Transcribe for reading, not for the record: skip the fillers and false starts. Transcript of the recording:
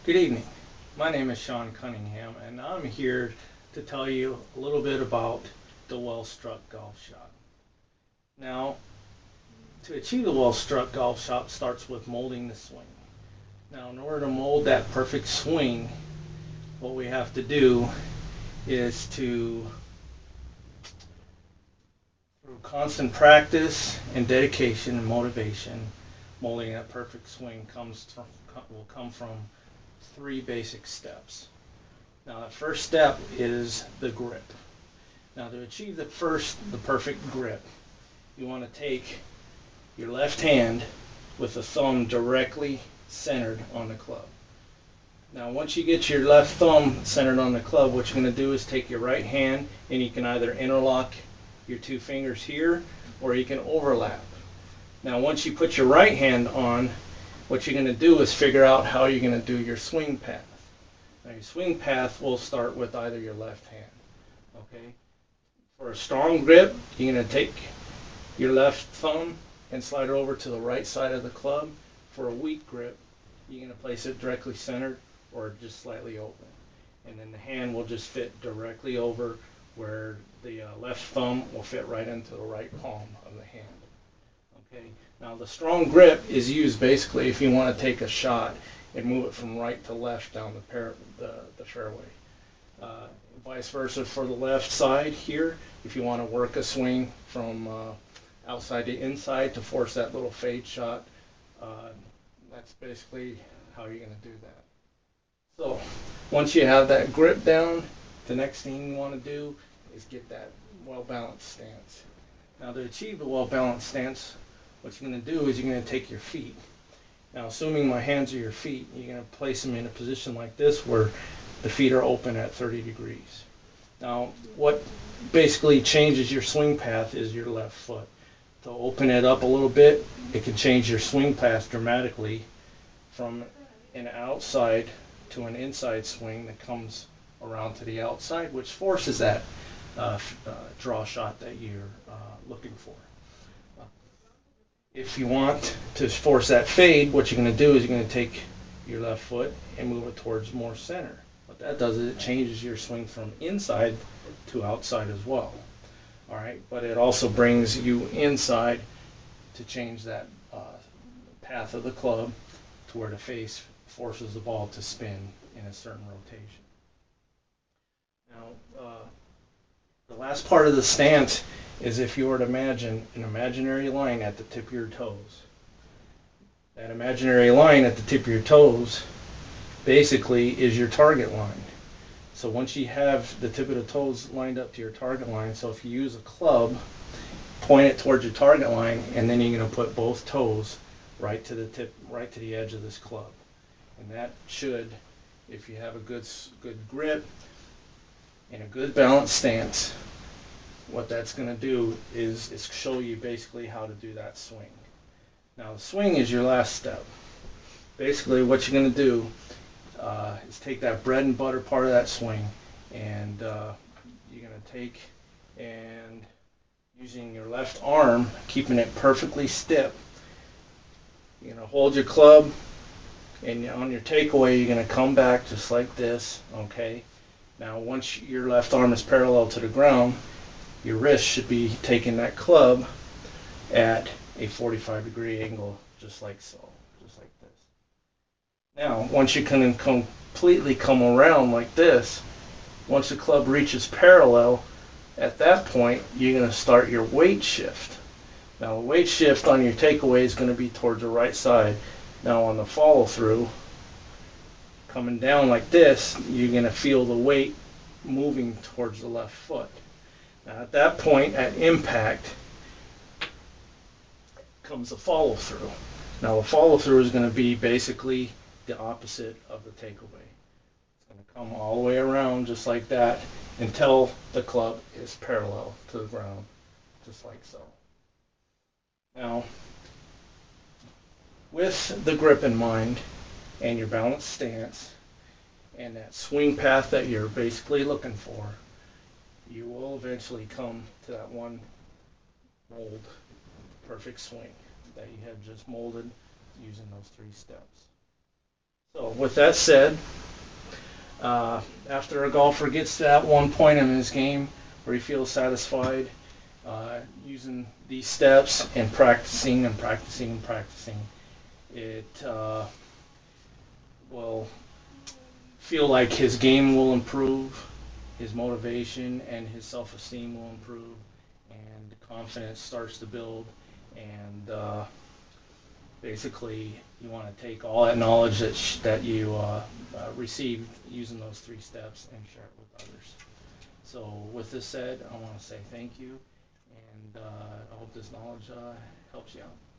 Good evening. My name is Sean Cunningham, and I'm here to tell you a little bit about the well-struck golf shot. Now, to achieve the well-struck golf shot starts with molding the swing. Now, in order to mold that perfect swing, what we have to do is through constant practice and dedication and motivation, molding that perfect swing will come from three basic steps. Now, the first step is the grip. Now, to achieve the perfect grip, you want to take your left hand with the thumb directly centered on the club. Now, once you get your left thumb centered on the club, what you're going to do is take your right hand and you can either interlock your two fingers here or you can overlap. Now, once you put your right hand on, what you're going to do is figure out how you're going to do your swing path. Now, your swing path will start with either your left hand. Okay? For a strong grip, you're going to take your left thumb and slide it over to the right side of the club. For a weak grip, you're going to place it directly centered or just slightly open. And then the hand will just fit directly over where the left thumb will fit right into the right palm of the hand. Okay. Now the strong grip is used basically if you want to take a shot and move it from right to left down the fairway. Uh, Vice versa for the left side here, if you want to work a swing from outside to inside to force that little fade shot, uh, that's basically how you're going to do that. So once you have that grip down, the next thing you want to do is get that well-balanced stance. Now to achieve the well-balanced stance, what you're going to do is you're going to take your feet. Now assuming my hands are your feet, you're going to place them in a position like this where the feet are open at 30 degrees. Now what basically changes your swing path is your left foot. To open it up a little bit, it can change your swing path dramatically from an outside to an inside swing that comes around to the outside, which forces that draw shot that you're looking for. If you want to force that fade, what you're going to do is you're going to take your left foot and move it towards more center. What that does is it changes your swing from inside to outside as well. All right, but it also brings you inside to change that path of the club to where the face forces the ball to spin in a certain rotation. Now, the last part of the stance is if you were to imagine an imaginary line at the tip of your toes. That imaginary line at the tip of your toes basically is your target line. So once you have the tip of the toes lined up to your target line, so if you use a club, point it towards your target line, and then you're going to put both toes right to the tip, right to the edge of this club. And that should, if you have a good grip and a good balanced stance, what that's going to do is show you basically how to do that swing. Now the swing is your last step. Basically what you're going to do is take that bread and butter part of that swing and you're going to take and using your left arm, keeping it perfectly stiff, you're going to hold your club and on your takeaway you're going to come back just like this, okay? Now once your left arm is parallel to the ground, your wrist should be taking that club at a 45-degree angle just like so, just like this. Now once you can completely come around like this, once the club reaches parallel, at that point you're going to start your weight shift. Now the weight shift on your takeaway is going to be towards the right side. Now on the follow through, coming down like this, you're going to feel the weight moving towards the left foot. Now at that point, at impact, comes the follow through. Now the follow through is going to be basically the opposite of the takeaway. It's going to come all the way around just like that until the club is parallel to the ground, just like so. Now, with the grip in mind and your balanced stance and that swing path that you're basically looking for, you will eventually come to that one mold perfect swing that you have just molded using those three steps. So with that said, uh, after a golfer gets to that one point in his game where he feels satisfied, using these steps and practicing and practicing and practicing, it will feel like his game will improve, his motivation and his self-esteem will improve, and confidence starts to build. And basically, you want to take all that knowledge that you received using those three steps and share it with others. So, with this said, I want to say thank you, and I hope this knowledge helps you out.